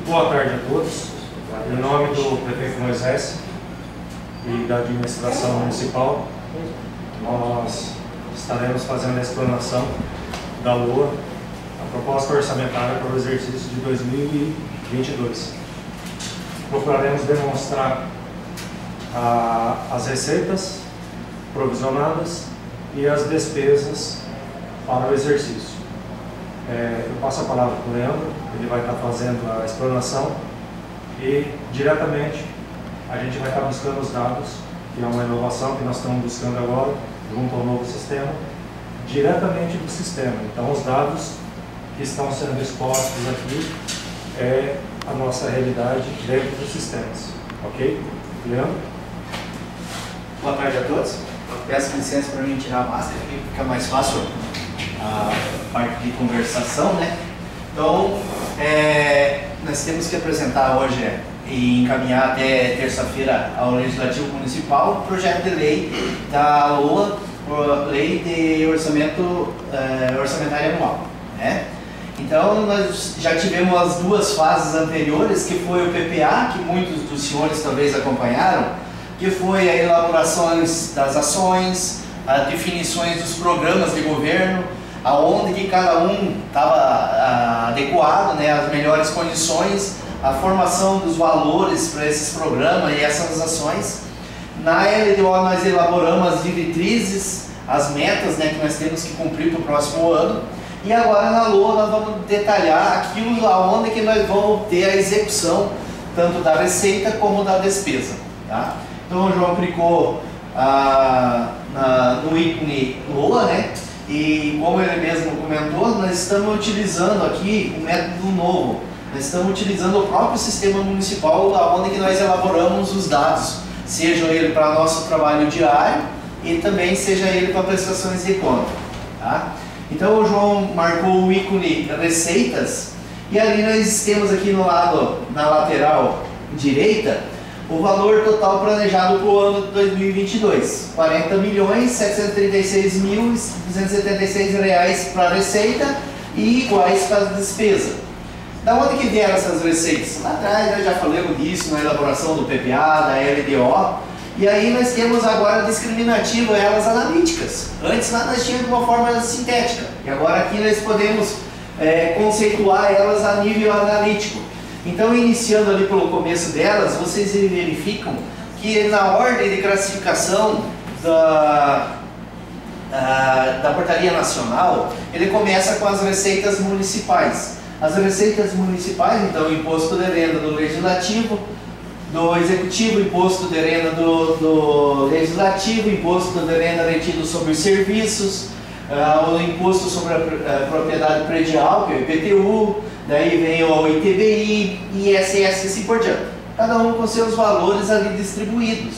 Boa tarde a todos. Em nome do prefeito Moisés e da administração municipal, nós estaremos fazendo a explanação da LOA, a proposta orçamentária para o exercício de 2022. Procuraremos demonstrar as receitas provisionadas e as despesas para o exercício. Eu passo a palavra para o Leandro, ele vai estar fazendo a explanação e diretamente a gente vai estar buscando os dados, que é uma inovação que nós estamos buscando agora, junto ao novo sistema, diretamente do sistema. Então os dados que estão sendo expostos aqui é a nossa realidade dentro dos sistemas. Ok? Leandro? Boa tarde a todos. Peço licença para mim tirar a máscara, que fica mais fácil a parte de conversação, né? Então, nós temos que apresentar hoje e encaminhar até terça-feira ao Legislativo Municipal o projeto de lei da LOA, Lei de Orçamentária Anual, né? Então, nós já tivemos as duas fases anteriores, que foi o PPA, que muitos dos senhores talvez acompanharam, que foi a elaboração das ações, as definições dos programas de governo, aonde que cada um estava adequado, né, às melhores condições, a formação dos valores para esses programas e essas ações. Na LDO nós elaboramos as diretrizes, as metas, né, que nós temos que cumprir para o próximo ano. E agora na LOA nós vamos detalhar aquilo aonde que nós vamos ter a execução tanto da receita como da despesa, tá? Então o João clicou no ícone LOA, né? E como ele mesmo comentou, nós estamos utilizando aqui um método novo. Nós estamos utilizando o próprio sistema municipal, onde que nós elaboramos os dados, seja ele para nosso trabalho diário e também seja ele para prestações de conta, tá? Então o João marcou o ícone receitas e ali nós temos aqui no lado, na lateral direita, o valor total planejado para o ano de 2022, R$ 40.736.276 para a receita e iguais para a despesa. Da onde que vieram essas receitas? Lá atrás nós já falamos disso na elaboração do PPA, da LDO, e aí nós temos agora discriminativo elas analíticas. Antes lá nós tínhamos de uma forma sintética, e agora aqui nós podemos conceituar elas a nível analítico. Então, iniciando ali pelo começo delas, vocês verificam que na ordem de classificação da Portaria Nacional, ele começa com as receitas municipais. As receitas municipais, então, imposto de renda do Legislativo, do Executivo, imposto de renda do Legislativo, imposto de renda retido sobre os serviços, o imposto sobre a propriedade predial, que é o IPTU, daí vem o ITBI, ISS e assim por diante. Cada um com seus valores ali distribuídos,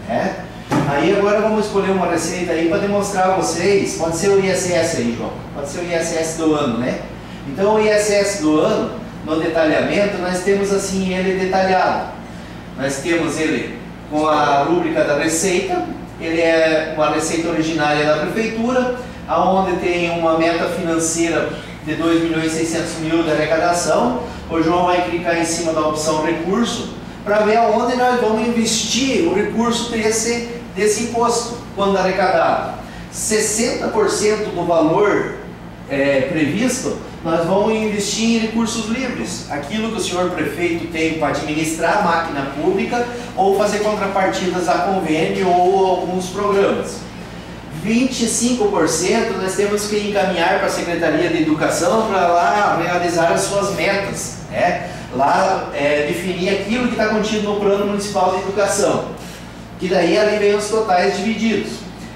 né? Aí agora vamos escolher uma receita aí para demonstrar a vocês. Pode ser o ISS aí, João. Pode ser o ISS do ano, né? Então o ISS do ano, no detalhamento, nós temos assim ele detalhado. Nós temos ele com a rúbrica da receita. Ele é uma receita originária da prefeitura, aonde tem uma meta financeira de 2.600.000 de arrecadação. O João vai clicar em cima da opção recurso para ver aonde nós vamos investir o recurso desse imposto quando arrecadado. 60% do valor previsto nós vamos investir em recursos livres, aquilo que o senhor prefeito tem para administrar a máquina pública ou fazer contrapartidas a convênio ou alguns programas. 25% nós temos que encaminhar para a Secretaria de Educação para lá realizar as suas metas, né? Lá definir aquilo que está contido no Plano Municipal de Educação, que daí ali vem os totais divididos.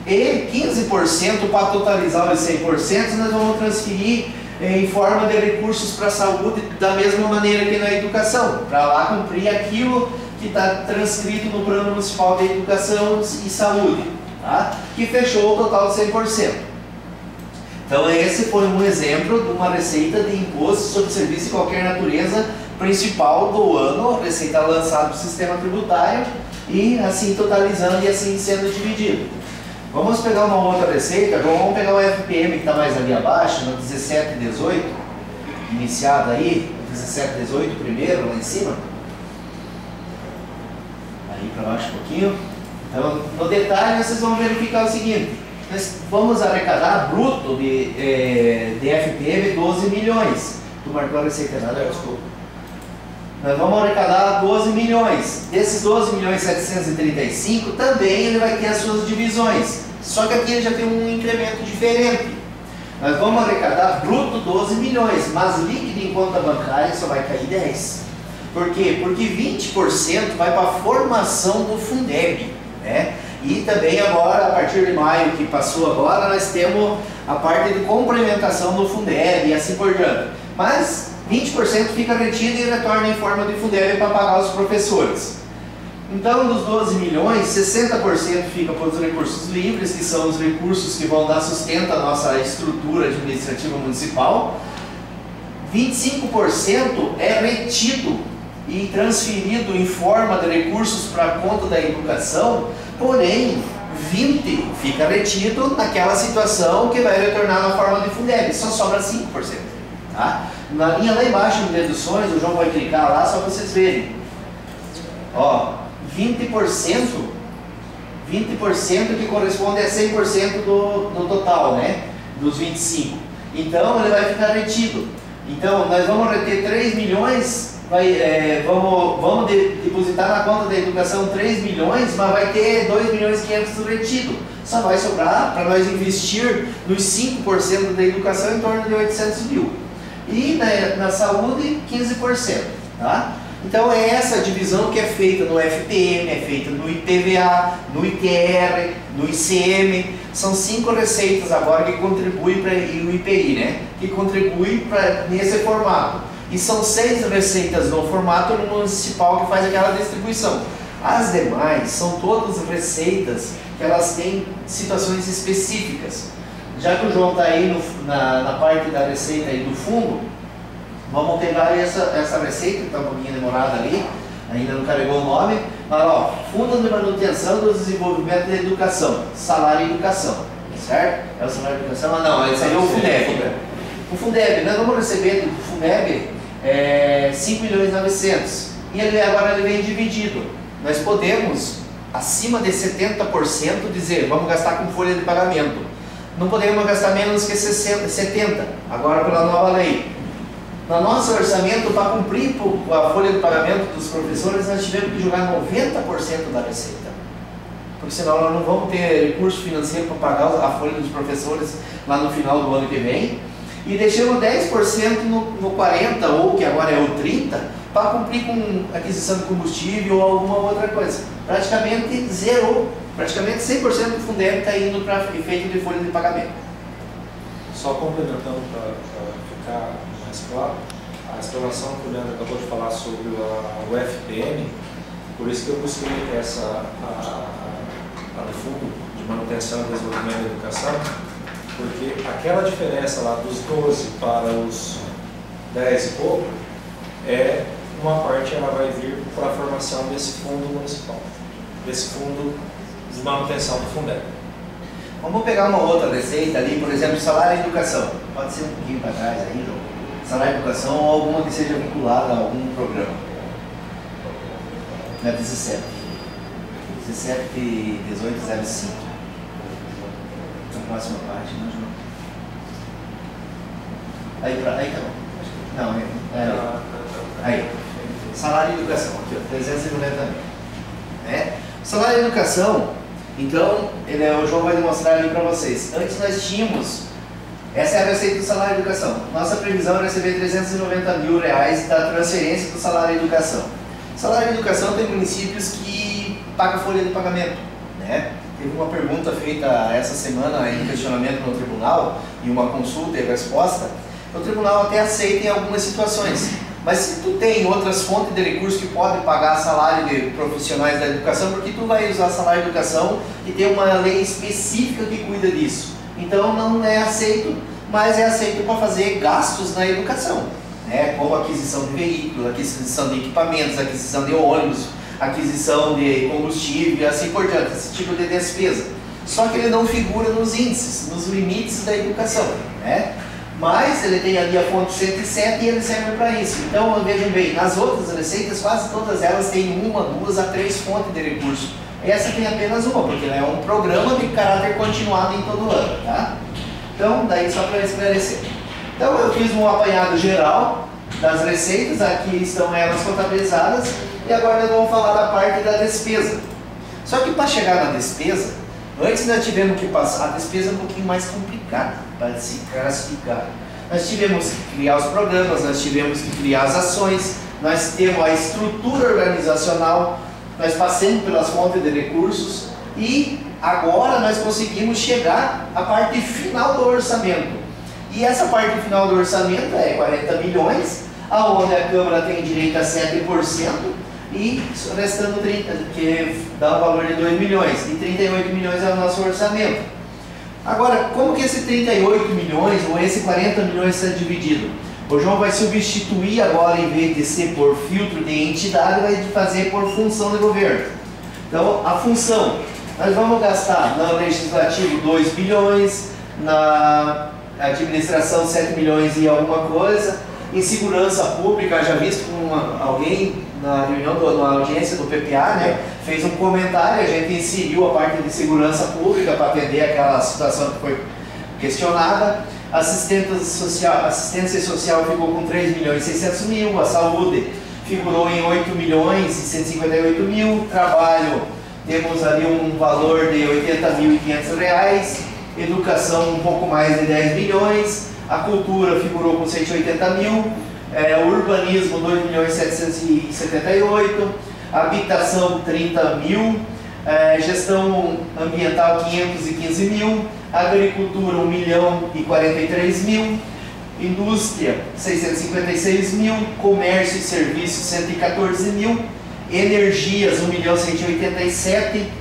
E 15% para totalizar os 100% nós vamos transferir em forma de recursos para a saúde da mesma maneira que na educação, para lá cumprir aquilo que está transcrito no Plano Municipal de Educação e Saúde, tá? Que fechou o total de 100%. Então esse foi um exemplo de uma receita de imposto sobre serviço de qualquer natureza principal do ano, receita lançada para o sistema tributário e assim totalizando e assim sendo dividido. Vamos pegar uma outra receita, vamos pegar o FPM que está mais ali abaixo, no 17 e 18, iniciado aí. 17, 18 primeiro, lá em cima. Aí para baixo um pouquinho. Então, no detalhe, vocês vão verificar o seguinte. Nós vamos arrecadar bruto de FPM 12 milhões. Tu marcou a receita errada, desculpa. Nós vamos arrecadar 12 milhões. Desses 12 milhões 735, também ele vai ter as suas divisões. Só que aqui ele já tem um incremento diferente. Nós vamos arrecadar bruto 12 milhões, mas líquido em conta bancária só vai cair 10. Por quê? Porque 20% vai para a formação do Fundeb, né? E também agora, a partir de maio, que passou agora, nós temos a parte de complementação do Fundeb e assim por diante. Mas 20% fica retido e retorna em forma de Fundeb para pagar os professores. Então, dos 12 milhões, 60% fica para os recursos livres, que são os recursos que vão dar sustento à nossa estrutura administrativa municipal. 25% é retido e transferido em forma de recursos para a conta da educação, porém, 20% fica retido naquela situação que vai retornar na forma de Fundeb, só sobra 5%. Tá? Na linha lá embaixo de deduções, o João vai clicar lá só para vocês verem. Ó, 20% que corresponde a 100% do total, né? Dos 25%. Então, ele vai ficar retido. Então, nós vamos reter 3 milhões, vamos depositar na conta da educação 3 milhões, mas vai ter 2 milhões e 500 retido. Só vai sobrar para nós investir nos 5% da educação em torno de 800 mil. E na saúde, 15%. Tá? Então é essa divisão que é feita no FPM, é feita no IPVA, no ITR, no ICM. São 5 receitas agora que contribuem para o IPI, né? Que contribuem nesse formato. E são 6 receitas no formato municipal que faz aquela distribuição. As demais são todas receitas que elas têm situações específicas. Já que o João está aí na parte da receita aí do fundo, vamos pegar essa receita, que está um pouquinho demorada ali, ainda não carregou o nome, mas ó, Fundo de Manutenção do Desenvolvimento da Educação, Salário e Educação, certo? É o salário e educação? Ah não, esse aí é o Fundeb. O Fundeb, nós vamos receber do Fundeb 5 milhões e 900, e agora ele vem dividido. Nós podemos, acima de 70%, dizer, vamos gastar com folha de pagamento. Não podemos gastar menos que 70%, agora pela nova lei. No nosso orçamento, para cumprir a folha de pagamento dos professores, nós tivemos que jogar 90% da receita. Porque senão nós não vamos ter recurso financeiro para pagar a folha dos professores lá no final do ano que vem. E deixamos 10% no 40%, ou que agora é o 30%, para cumprir com aquisição de combustível ou alguma outra coisa. Praticamente zerou. Praticamente 100% do Fundeb está indo para efeito de folha de pagamento. Só complementando para ficar mais claro, a explanação que o Leandro acabou de falar sobre o FPM, por isso que eu busquei a do Fundo de Manutenção e Desenvolvimento da Educação, porque aquela diferença lá dos 12 para os 10 e pouco, uma parte ela vai vir para a formação desse fundo municipal, desse fundo de manutenção do Fundeb. Vamos pegar uma outra receita ali, por exemplo, salário e educação. Pode ser um pouquinho para trás aí, João. Salário e educação ou alguma que seja vinculada a algum programa. Na 17. 171805. Na próxima parte, não, João? Aí tá bom. Não, aí. Salário e educação, aqui ó, 390 mil. Salário e educação, então, o João vai demonstrar ali para vocês. Antes nós tínhamos, essa é a receita do salário e educação. Nossa previsão é receber 390 mil reais da transferência do salário e educação. Salário e educação tem municípios que pagam folha de pagamento, né? Teve uma pergunta feita essa semana em questionamento no tribunal, e uma consulta e resposta. O tribunal até aceita em algumas situações. Mas se tu tem outras fontes de recursos que podem pagar salário de profissionais da educação, porque tu vai usar salário de educação e tem uma lei específica que cuida disso. Então não é aceito, mas é aceito para fazer gastos na educação, né? Como aquisição de veículos, aquisição de equipamentos, aquisição de ônibus, aquisição de combustível e assim por diante, esse tipo de despesa. Só que ele não figura nos índices, nos limites da educação, né? Mas ele tem ali a fonte 107 e ele serve para isso. Então, vejam bem, nas outras receitas, quase todas elas têm 1, 2 a 3 fontes de recurso. Essa tem apenas uma, porque ela é um programa de caráter continuado em todo ano, tá? Então, daí só para esclarecer. Então, eu fiz um apanhado geral das receitas, aqui estão elas contabilizadas, e agora nós vamos falar da parte da despesa. Só que para chegar na despesa, antes nós tivemos que passar, a despesa é um pouquinho mais complicada para se classificar. Nós tivemos que criar os programas, nós tivemos que criar as ações, nós temos a estrutura organizacional, nós passamos pelas fontes de recursos e agora nós conseguimos chegar à parte final do orçamento. E essa parte final do orçamento é 40 milhões, aonde a Câmara tem direito a 7% e restando 30, que dá um valor de 2 milhões, e 38 milhões é o nosso orçamento. Agora, como que esse 38 milhões ou esse 40 milhões está dividido? O João vai substituir agora, em vez de ser por filtro de entidade, vai fazer por função de governo. Então, a função, nós vamos gastar no legislativo 2 bilhões, na administração 7 milhões e alguma coisa, em segurança pública, já visto com alguém na reunião, na audiência do PPA, né, fez um comentário, a gente inseriu a parte de segurança pública para atender aquela situação que foi questionada. Assistência social ficou com 3 milhões e 600 mil, a saúde figurou em 8 milhões e 158 mil, trabalho temos ali um valor de 80.500 reais, educação um pouco mais de 10 milhões, a cultura figurou com 180 mil, o urbanismo 2 milhões e 778, habitação 30 mil, gestão ambiental 515 mil, agricultura 1 milhão e 43 mil, indústria 656 mil, comércio e serviços 114 mil, energias 1 milhão e 187,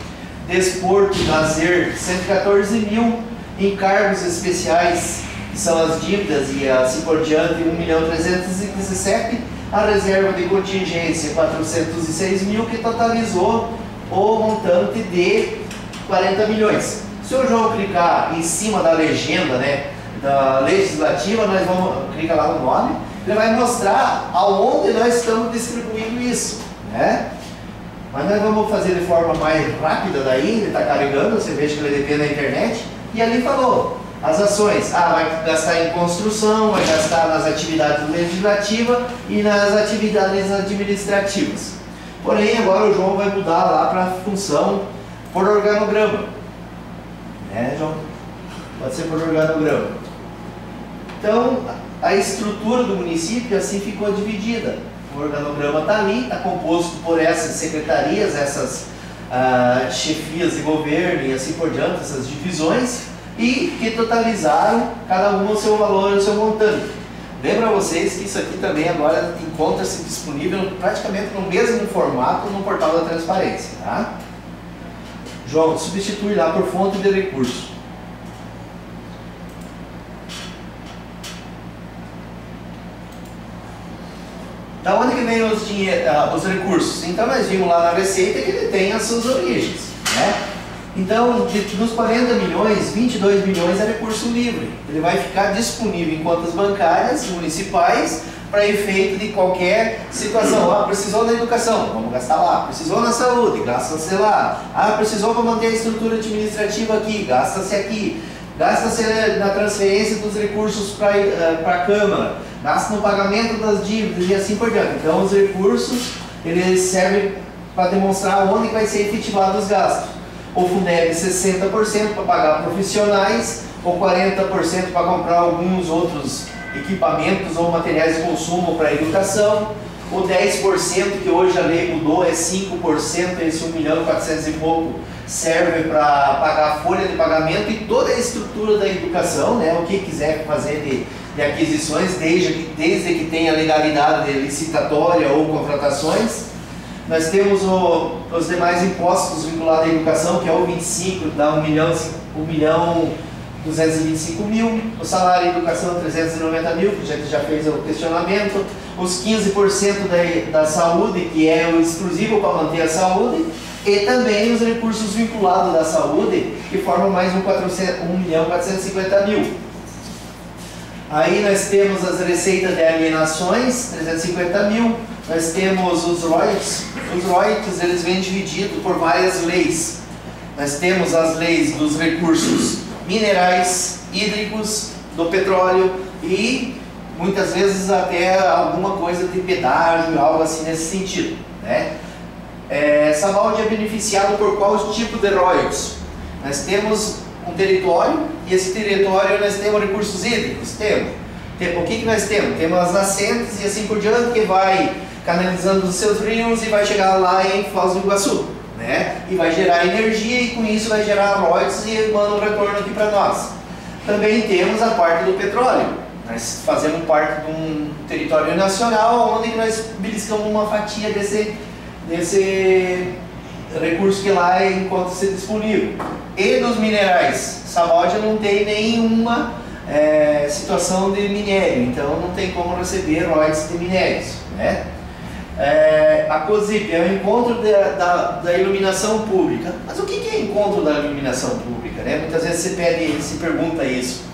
desporto e lazer 114 mil, encargos especiais, que são as dívidas e assim por diante, 1 milhão e 317, a reserva de contingência 406 mil, que totalizou o montante de 40 milhões. Se o João clicar em cima da legenda, né, da legislativa, nós vamos clicar lá no nome, ele vai mostrar aonde nós estamos distribuindo isso, né? Mas nós vamos fazer de forma mais rápida daí, ele está carregando, você veja que ele depende da internet, e ali falou, as ações, vai gastar em construção, vai gastar nas atividades legislativas e nas atividades administrativas. Porém, agora o João vai mudar lá para a função por organograma. Né, João? Pode ser por organograma. Então, a estrutura do município assim ficou dividida. O organograma está ali, está composto por essas secretarias, essas chefias de governo e assim por diante, essas divisões, e que totalizaram cada uma o seu valor, o seu montante. Lembra vocês que isso aqui também agora encontra-se disponível praticamente no mesmo formato no portal da transparência, tá? João, substitui lá por fonte de recurso. Da onde que vem os recursos? Então nós vimos lá na receita que ele tem as suas origens, né? Então, dos 40 milhões, 22 milhões é recurso livre. Ele vai ficar disponível em contas bancárias municipais para efeito de qualquer situação. Precisou na educação, vamos gastar lá. Precisou na saúde, gasta-se lá. Precisou para manter a estrutura administrativa aqui, gasta-se aqui. Gasta-se na transferência dos recursos para a Câmara, gasta no pagamento das dívidas e assim por diante. Então, os recursos, eles servem para demonstrar onde vai ser efetivado os gastos. O Fundeb 60% para pagar profissionais, ou 40% para comprar alguns outros equipamentos ou materiais de consumo para a educação, o 10% que hoje a lei mudou é 5%, esse 1 milhão e 400 e pouco serve para pagar a folha de pagamento e toda a estrutura da educação, né, o que quiser fazer de aquisições, desde que tenha legalidade licitatória ou contratações. Nós temos os demais impostos vinculados à educação, que é o 25, dá 1 milhão 225 mil, o salário de educação 390 mil, que a gente já fez o questionamento, os 15% da saúde, que é o exclusivo para manter a saúde, e também os recursos vinculados da saúde, que formam mais 1 milhão 450 mil. Aí nós temos as receitas de alienações, 350 mil. Nós temos os royalties. Os royalties eles vêm divididos por várias leis. Nós temos as leis dos recursos minerais, hídricos, do petróleo e muitas vezes até alguma coisa de pedágio, algo assim nesse sentido, né? Sabaldi é beneficiado por qual tipo de royalties? Nós temos um território e esse território nós temos recursos hídricos? Temos. O que nós temos? Temos as nascentes e assim por diante que vai canalizando os seus rios e vai chegar lá em Foz do Iguaçu, né? E vai gerar energia e com isso vai gerar royalties e manda um retorno aqui para nós. Também temos a parte do petróleo. Nós fazemos parte de um território nacional onde nós beliscamos uma fatia desse recurso que lá encontra-se disponível. E dos minerais, Sabaldi não tem nenhuma situação de minério, então não tem como receber royalties de minérios, né? A COSIP é o encontro da iluminação pública. Mas o que é encontro da iluminação pública, né? Muitas vezes se pergunta isso.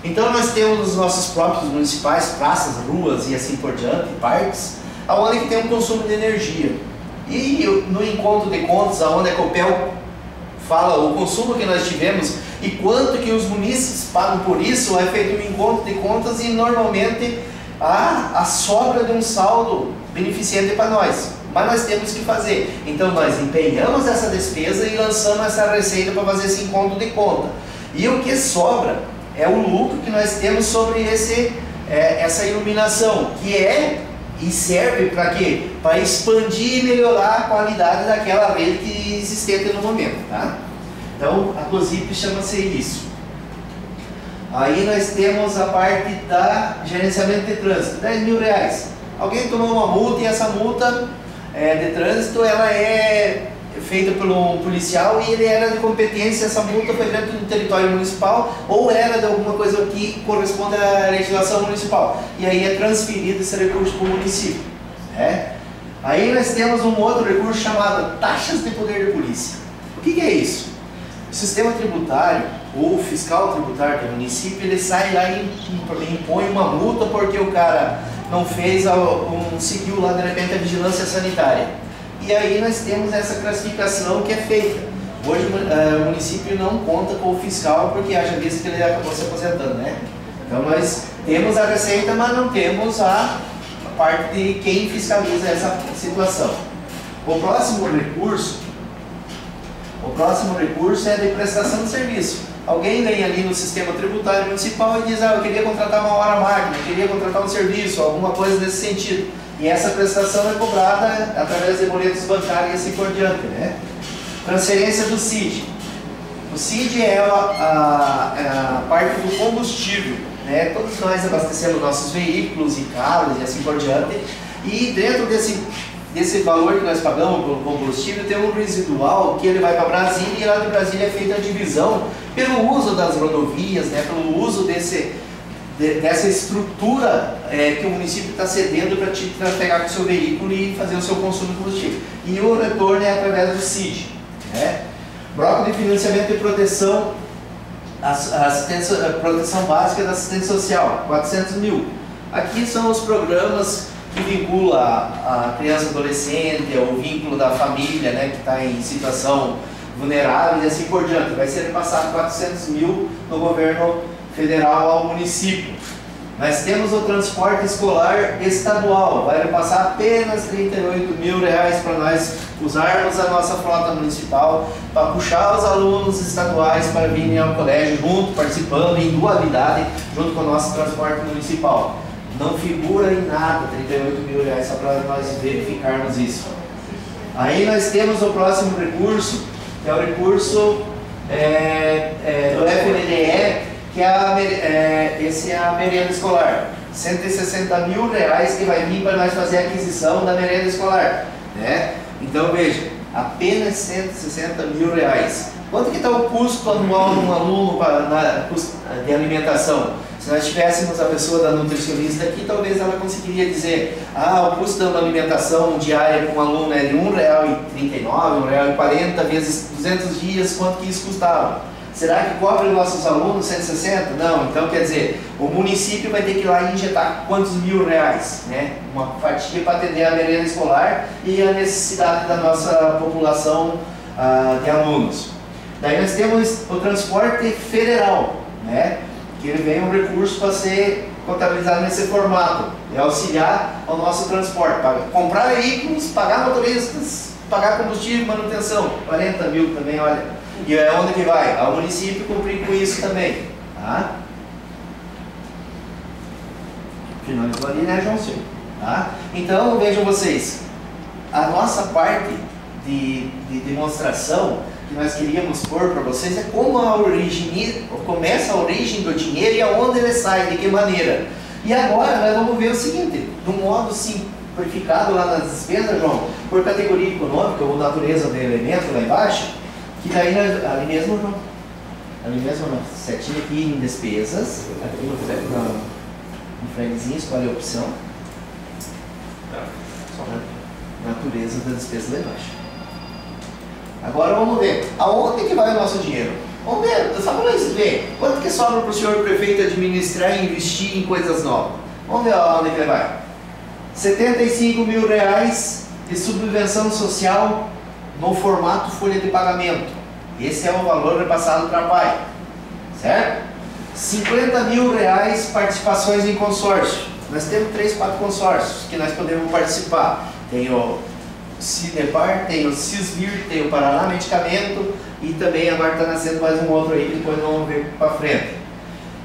Então nós temos os nossos próprios municipais, praças, ruas e assim por diante, parques, onde que tem um consumo de energia. E no encontro de contas, onde a Copel fala o consumo que nós tivemos e quanto que os munícipes pagam por isso, é feito um encontro de contas e normalmente há a sobra de um saldo beneficente para nós. Mas nós temos que fazer. Então nós empenhamos essa despesa e lançamos essa receita para fazer esse encontro de conta. E o que sobra é o lucro que nós temos sobre essa iluminação, que e serve para quê? Para expandir e melhorar a qualidade daquela rede que existente no momento, tá? Então a COSIP chama-se isso. Aí nós temos a parte da gerenciamento de trânsito, 10 mil reais. Alguém tomou uma multa e essa multa de trânsito ela é feita por um policial e ele era de competência, essa multa foi dentro do território municipal ou era de alguma coisa que corresponde à legislação municipal. E aí é transferido esse recurso para o município, né? Aí nós temos um outro recurso chamado taxas de poder de polícia. O que é isso? O sistema tributário ou fiscal tributário do município, ele sai lá e impõe uma multa porque o cara não fez, seguiu lá de repente a vigilância sanitária. E aí nós temos essa classificação que é feita. Hoje o município não conta com o fiscal porque haja visto que ele acabou se aposentando, né? Então nós temos a receita, mas não temos a parte de quem fiscaliza essa situação. O próximo recurso é de prestação de serviço. Alguém vem ali no sistema tributário municipal e diz, eu queria contratar uma hora máquina, eu queria contratar um serviço, alguma coisa nesse sentido. E essa prestação é cobrada através de boletos bancários e assim por diante, né? Transferência do CID. O CID é a parte do combustível, né? Todos nós abastecemos nossos veículos e carros e assim por diante. E dentro desse valor que nós pagamos pelo combustível, tem um residual que ele vai para Brasília e lá de Brasília é feita a divisão pelo uso das rodovias, né? Pelo uso dessa estrutura que o município está cedendo para te pegar com o seu veículo e fazer o seu consumo de combustível. E o retorno é através do CID, né? Bloco de financiamento e proteção, proteção básica da assistência social, 400 mil. Aqui são os programas que vinculam a criança e adolescente, o vínculo da família, né, que está em situação vulnerável e assim por diante. Vai ser repassado 400 mil no governo federal ao município. Nós temos o transporte escolar estadual, vai repassar apenas 38 mil reais para nós usarmos a nossa frota municipal para puxar os alunos estaduais para virem ao colégio junto, participando em dualidade junto com o nosso transporte municipal. Não figura em nada 38 mil reais, só para nós verificarmos isso. Aí nós temos o próximo recurso, que é o recurso do FNDE, que esse é a merenda escolar, 160 mil reais que vai vir para nós fazer a aquisição da merenda escolar, né? Então veja, apenas 160 mil reais. Quanto que está o custo anual de um aluno de alimentação? Se nós tivéssemos a pessoa da nutricionista aqui, talvez ela conseguiria dizer, o custo de uma alimentação diária com um aluno é de R$ 1,39, R$ 1,40 vezes 200 dias, quanto que isso custava? Será que cobre os nossos alunos 160? Não, então quer dizer, o município vai ter que ir lá e injetar quantos mil reais, né? Uma fatia para atender a merenda escolar e a necessidade da nossa população de alunos. Daí nós temos o transporte federal, né? Que ele vem um recurso para ser contabilizado nesse formato, é auxiliar ao nosso transporte, comprar veículos, pagar motoristas, pagar combustível, manutenção, 40 mil também, olha. E é onde que vai? Ao município cumprir com isso também, tá? Finalizou ali, né, João Silva? Tá? Então, vejam vocês, a nossa parte de demonstração que nós queríamos pôr para vocês é como começa a origem do dinheiro e aonde ele sai, de que maneira. E agora nós vamos ver o seguinte, de um modo simplificado lá nas despesas, João, por categoria econômica ou natureza do elemento lá embaixo, que daí ali mesmo, João, ali mesmo na setinha aqui em despesas, aqui no freguesinho, escolhe a opção, natureza da despesa lá embaixo. Agora vamos ver, aonde que vai o nosso dinheiro? Vamos ver, só para nós ver, quanto que sobra para o senhor prefeito administrar e investir em coisas novas? Vamos ver aonde que ele vai. 75 mil reais de subvenção social no formato folha de pagamento. Esse é o valor repassado para a PAI, certo? 50 mil reais participações em consórcio. Nós temos 3, 4 consórcios que nós podemos participar. Tem o Cinepar, tem o Cisvir, tem o Paraná Medicamento e também agora está nascendo mais um outro aí que depois vamos ver para frente.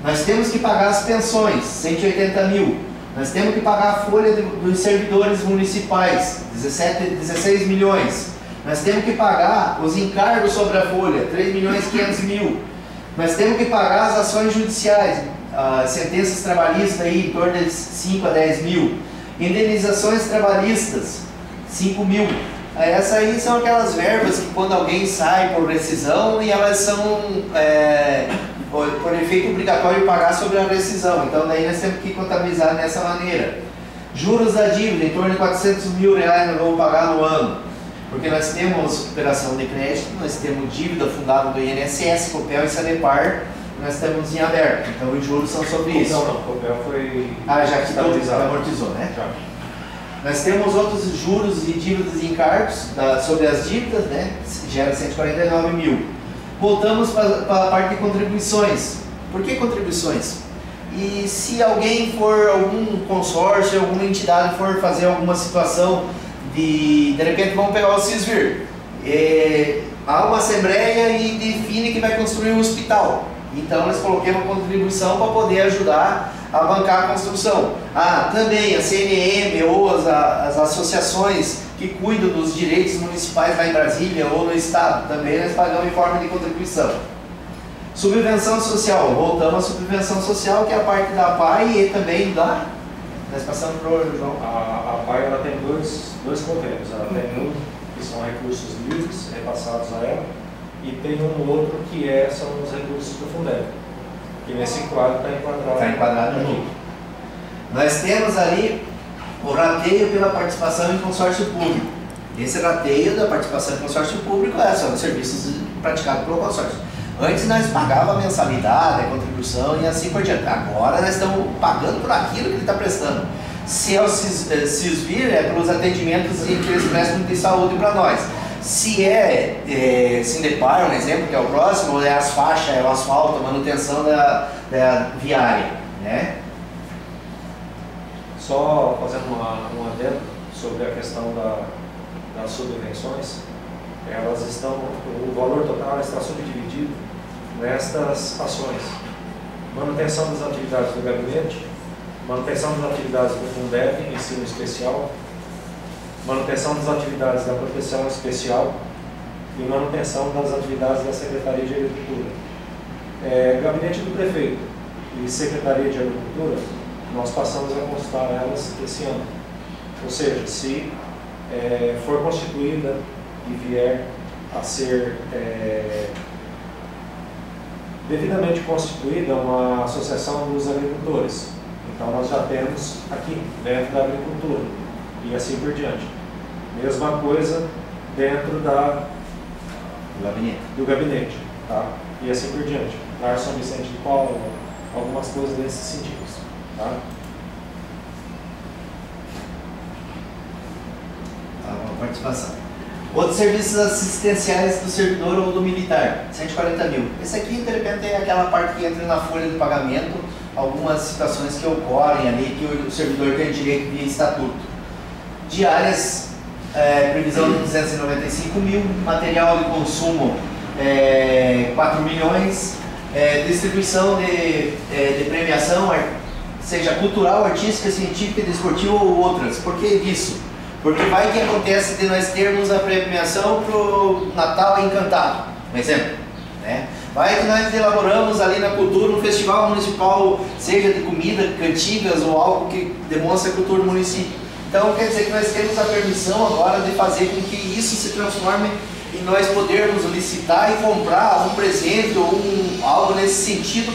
Nós temos que pagar as pensões, 180 mil. Nós temos que pagar a folha dos servidores municipais, 16 milhões. Nós temos que pagar os encargos sobre a folha, 3 milhões e 500 mil. Nós temos que pagar as ações judiciais, sentenças trabalhistas aí, em torno de 5 a 10 mil. Indenizações trabalhistas, 5 mil. Essas aí são aquelas verbas que quando alguém sai por rescisão e elas são por efeito obrigatório pagar sobre a rescisão. Então daí nós temos que contabilizar dessa maneira. Juros da dívida, em torno de 400 mil reais nós vamos pagar no ano. Porque nós temos operação de crédito, nós temos dívida fundada do INSS, Copel e Sanepar, nós temos em aberto. Então os juros são sobre isso. Não, Copel foi já estabilizado, amortizou, né? Já. Nós temos outros juros e dívidas e encargos sobre as dívidas, né? Gera 149 mil. Voltamos para a parte de contribuições. Por que contribuições? E se alguém for, algum consórcio, alguma entidade for fazer alguma situação de repente vamos pegar o Cisvir, há uma assembleia e define que vai construir um hospital. Então nós coloquemos uma contribuição para poder ajudar a bancar a construção. Também a CNM ou as associações que cuidam dos direitos municipais lá em Brasília ou no estado, também nós pagamos em forma de contribuição. Subvenção social, voltamos à subvenção social, que é a parte da PAI e também da... Nós passamos para o João. A PAI ela tem dois convênios. Ela tem um que são recursos livres repassados a ela e tem um outro que são os recursos do Fundeb, que nesse quadro está enquadrado. Está enquadrado junto. Nós temos ali o rateio pela participação em consórcio público. Esse rateio da participação em consórcio público são os serviços praticados pelo consórcio. Antes nós pagávamos a mensalidade, a contribuição e assim por diante. Agora nós estamos pagando por aquilo que ele está prestando. Se é o Cisvir, é pelos atendimentos que eles prestam de saúde para nós. Se é Sindepar, um exemplo, que é o próximo, é as faixas, é o asfalto, a manutenção da viária, né? Só fazendo um adendo sobre a questão das subvenções, o valor total está subdividido nestas ações: manutenção das atividades do gabinete, manutenção das atividades do Fundeb, ensino especial, manutenção das atividades da proteção especial e manutenção das atividades da Secretaria de Agricultura. Gabinete do Prefeito e Secretaria de Agricultura, nós passamos a consultar elas esse ano. Ou seja, se for constituída e vier a ser devidamente constituída uma associação dos agricultores. Então nós já temos aqui dentro da agricultura e assim por diante. Mesma coisa dentro do gabinete. Tá? e assim por diante. Lar São Vicente de Paulo, algumas coisas nesses sentidos. Tá? Uma participação. Outros serviços assistenciais do servidor ou do militar, 140 mil. Esse aqui, de repente, é aquela parte que entra na folha de pagamento, algumas situações que ocorrem ali, que o servidor tem direito via estatuto. Diárias, previsão de 295 mil, material de consumo, 4 milhões, distribuição de premiação, seja cultural, artística, científica, desportiva ou outras. Por que disso? Porque vai que acontece de nós termos a premiação para o Natal Encantado, um exemplo, né? Vai que nós elaboramos ali na cultura um festival municipal, seja de comida, cantigas ou algo que demonstre a cultura do município. Então quer dizer que nós temos a permissão agora de fazer com que isso se transforme em nós podermos licitar e comprar um presente ou algo nesse sentido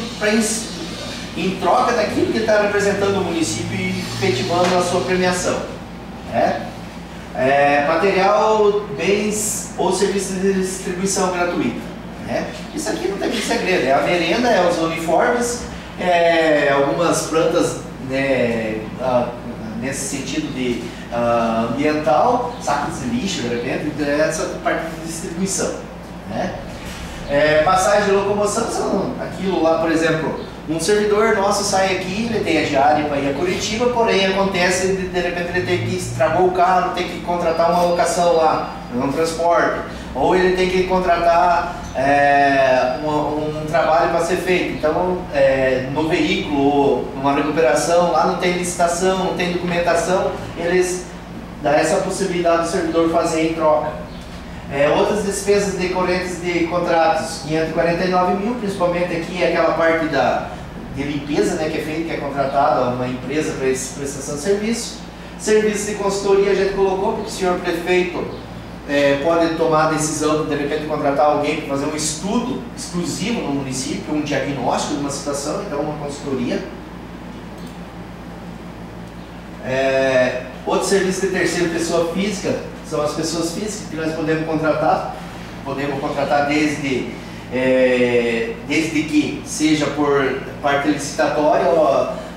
em troca daquilo que está representando o município e efetivando a sua premiação, né? Material, bens ou serviços de distribuição gratuita, né? Isso aqui não tem muito segredo, a merenda, os uniformes, algumas plantas, né, nesse sentido de ambiental, sacos de lixo, de repente, essa parte de distribuição, né? Passagem de locomoção são aquilo lá, por exemplo, um servidor nosso sai aqui, ele tem a diária para ir a Curitiba, porém acontece de repente ele tem que estragou o carro, tem que contratar uma locação lá, um transporte, ou ele tem que contratar um trabalho para ser feito. Então, no veículo, numa recuperação, lá não tem licitação, não tem documentação, eles dão essa possibilidade do servidor fazer em troca. Outras despesas decorrentes de contratos, 549 mil, principalmente aqui aquela parte de limpeza, né, que é feita, que é contratada uma empresa para prestação de serviço. Serviço de consultoria a gente colocou, porque o senhor prefeito pode tomar a decisão de repente contratar alguém para fazer um estudo exclusivo no município, um diagnóstico de uma situação, então uma consultoria. Outro serviço de terceira pessoa física são as pessoas físicas que nós podemos contratar desde que seja por parte licitatória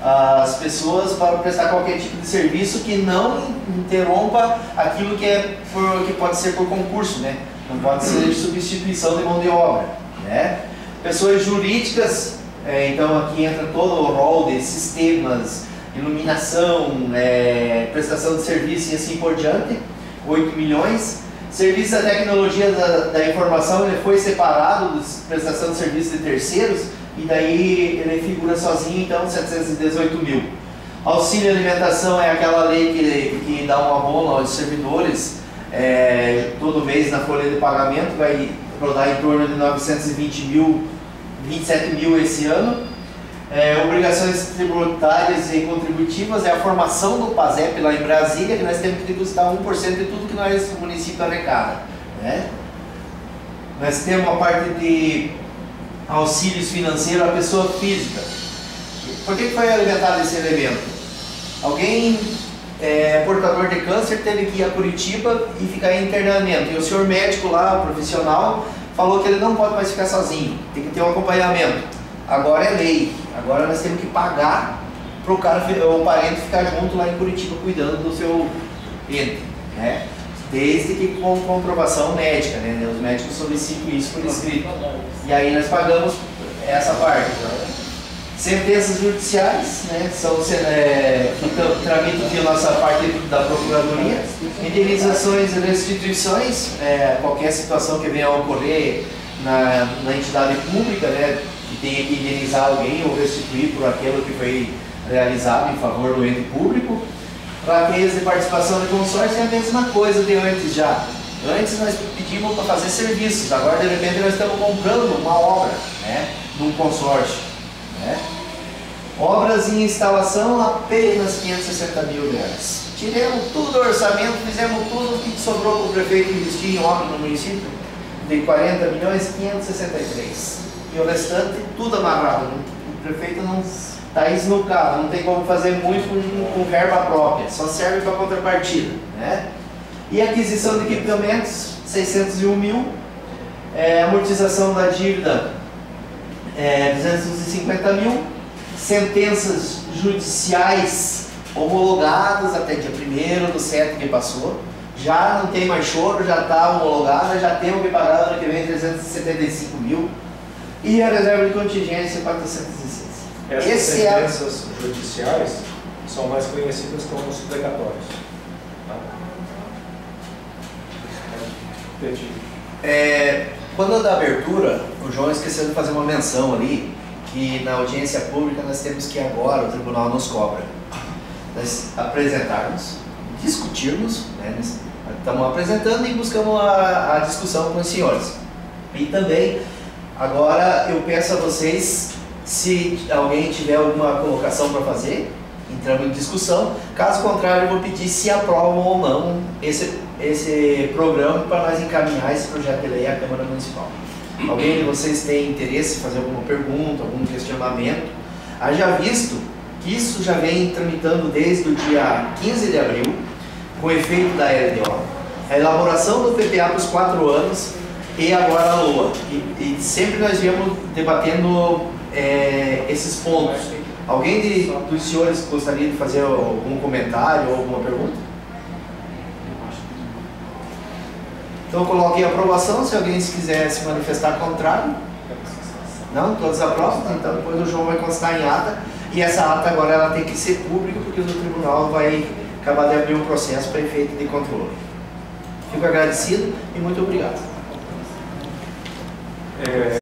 as pessoas para prestar qualquer tipo de serviço que não interrompa aquilo que pode ser por concurso, né? Não pode ser substituição de mão de obra, né? Pessoas jurídicas, então aqui entra todo o rol de sistemas, iluminação, prestação de serviço e assim por diante, 8 milhões. Serviço da tecnologia da informação, ele foi separado da prestação de serviço de terceiros e daí ele figura sozinho, então 718 mil. Auxílio alimentação é aquela lei que dá um abono aos servidores todo mês na folha de pagamento, vai rodar em torno de 920 mil, 27 mil esse ano. Obrigações tributárias e contributivas é a formação do PASEP lá em Brasília, que nós temos que depositar 1% de tudo que nós, o município, arrecada, né? Nós temos a parte de auxílios financeiros à pessoa física. Por que foi alimentado esse elemento? Alguém portador de câncer teve que ir a Curitiba e ficar em internamento, e o senhor médico lá, o profissional, falou que ele não pode mais ficar sozinho, tem que ter um acompanhamento. Agora é lei, agora nós temos que pagar para o parente ficar junto lá em Curitiba cuidando do seu ente, né? Desde que com comprovação médica, né? Os médicos solicitam isso por escrito. E aí nós pagamos essa parte. Sentenças judiciais, né? São que tramitam aqui a nossa parte da Procuradoria. Indenizações e restituições, qualquer situação que venha a ocorrer na entidade pública, né? Que tenha que indenizar alguém ou restituir por aquilo que foi realizado em favor do ente público. Rateias de participação de consórcio é a mesma coisa de antes já. Antes nós pedimos para fazer serviços, agora de repente nós estamos comprando uma obra, né, de um consórcio, né? Obras em instalação, apenas 560 mil reais. Tiramos tudo do orçamento, fizemos tudo o que sobrou para o prefeito investir em obra no município, de 40 milhões 563. E o restante, tudo amarrado. O prefeito não está esnucado, não tem como fazer muito com verba própria, só serve para contrapartida, né? E aquisição de equipamentos, 601 mil. Amortização da dívida, 250 mil, sentenças judiciais homologadas até dia 1º/7 que passou, já não tem mais choro, já está homologada, já temos que pagar ano que vem 375 mil, e a reserva de contingência 406. Essas sentenças judiciais são mais conhecidas como suplicatórios. Tá? Entendi. Quando da abertura, o João esqueceu de fazer uma menção ali, que na audiência pública nós temos que agora, o tribunal nos cobra, nós apresentarmos, discutirmos, né, estamos apresentando e buscamos a discussão com os senhores. E também, agora eu peço a vocês, se alguém tiver alguma colocação para fazer, entramos em discussão, caso contrário eu vou pedir se aprovam ou não esse programa para nós encaminhar esse projeto de lei à Câmara Municipal. Alguém de vocês tem interesse em fazer alguma pergunta, algum questionamento? Haja visto que isso já vem tramitando desde o dia 15 de abril, com efeito da LDO, a elaboração do PPA para os 4 anos e agora a LOA. E sempre nós viemos debatendo esses pontos. Alguém dos senhores gostaria de fazer algum comentário ou alguma pergunta? Então eu coloquei a aprovação, se alguém quiser se manifestar contrário. Não? Todos aprovam? Então depois o João vai constar em ata. E essa ata agora ela tem que ser pública, porque o tribunal vai acabar de abrir um processo para efeito de controle. Fico agradecido e muito obrigado.